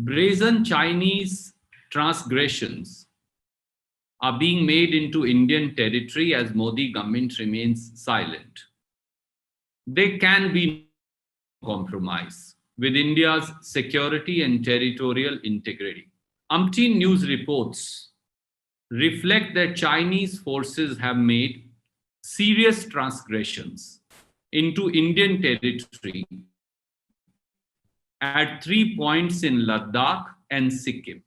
brazen Chinese transgressions are being made into Indian territory as Modi government remains silent. There can be no compromise with India's security and territorial integrity. Umpteen news reports reflect that Chinese forces have made serious transgressions into Indian territory at 3 points in Ladakh and Sikkim.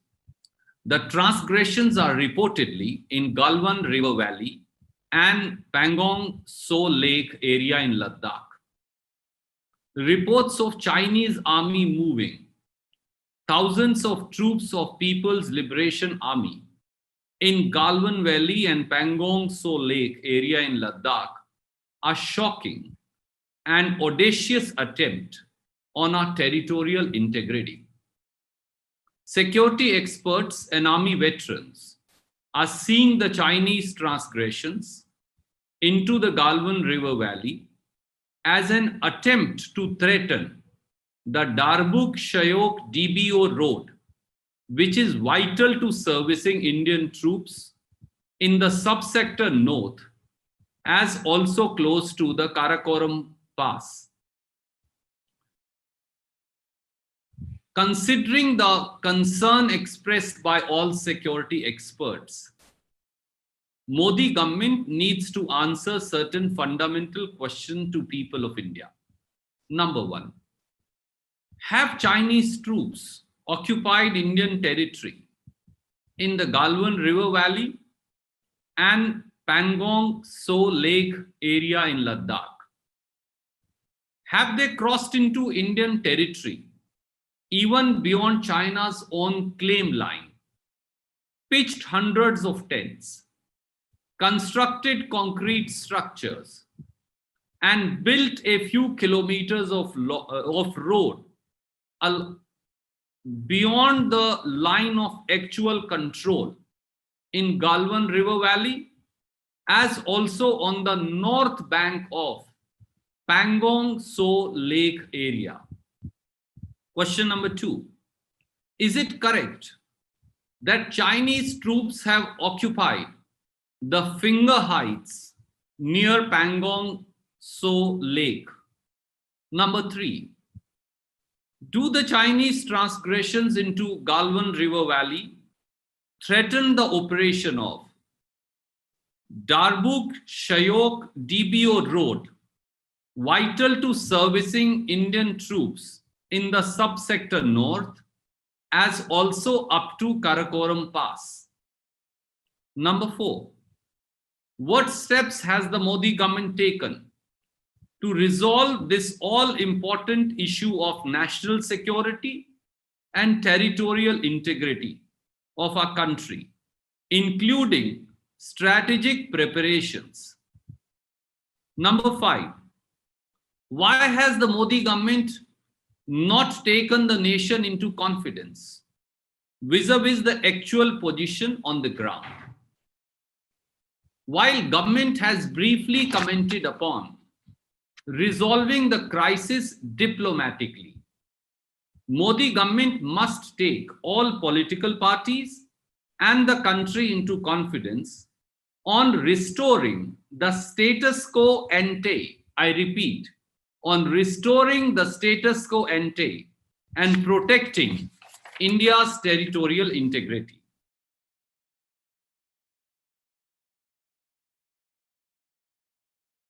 The transgressions are reportedly in Galwan River Valley and Pangong So Lake area in Ladakh. Reports of Chinese army moving thousands of troops of People's Liberation Army in Galwan Valley and Pangong So Lake area in Ladakh are shocking and audacious attempt on our territorial integrity. Security experts and army veterans are seeing the Chinese transgressions into the Galwan River Valley as an attempt to threaten the Darbuk-Shayok DBO road, which is vital to servicing Indian troops in the subsector north, as also close to the Karakoram Pass. Considering the concern expressed by all security experts, Modi government needs to answer certain fundamental questions to people of India. Number one, have Chinese troops occupied Indian territory in the Galwan River Valley and Pangong So Lake area in Ladakh? Have they crossed into Indian territory even beyond China's own claim line, pitched hundreds of tents, constructed concrete structures, and built a few kilometers of road beyond the line of actual control in Galwan River Valley, as also on the north bank of Pangong So Lake area? Question number two, is it correct that Chinese troops have occupied the Finger Heights near Pangong So Lake? Number three, do the Chinese transgressions into Galwan River Valley threaten the operation of Darbuk-Shayok DBO road, vital to servicing Indian troops in the subsector north, as also up to Karakoram Pass? Number four, what steps has the Modi government taken to resolve this all-important issue of national security and territorial integrity of our country, including strategic preparations? Number five, why has the Modi government not taken the nation into confidence vis-a-vis the actual position on the ground? While government has briefly commented upon resolving the crisis diplomatically, Modi government must take all political parties and the country into confidence on restoring the status quo ante. I repeat, on restoring the status quo ante and protecting India's territorial integrity.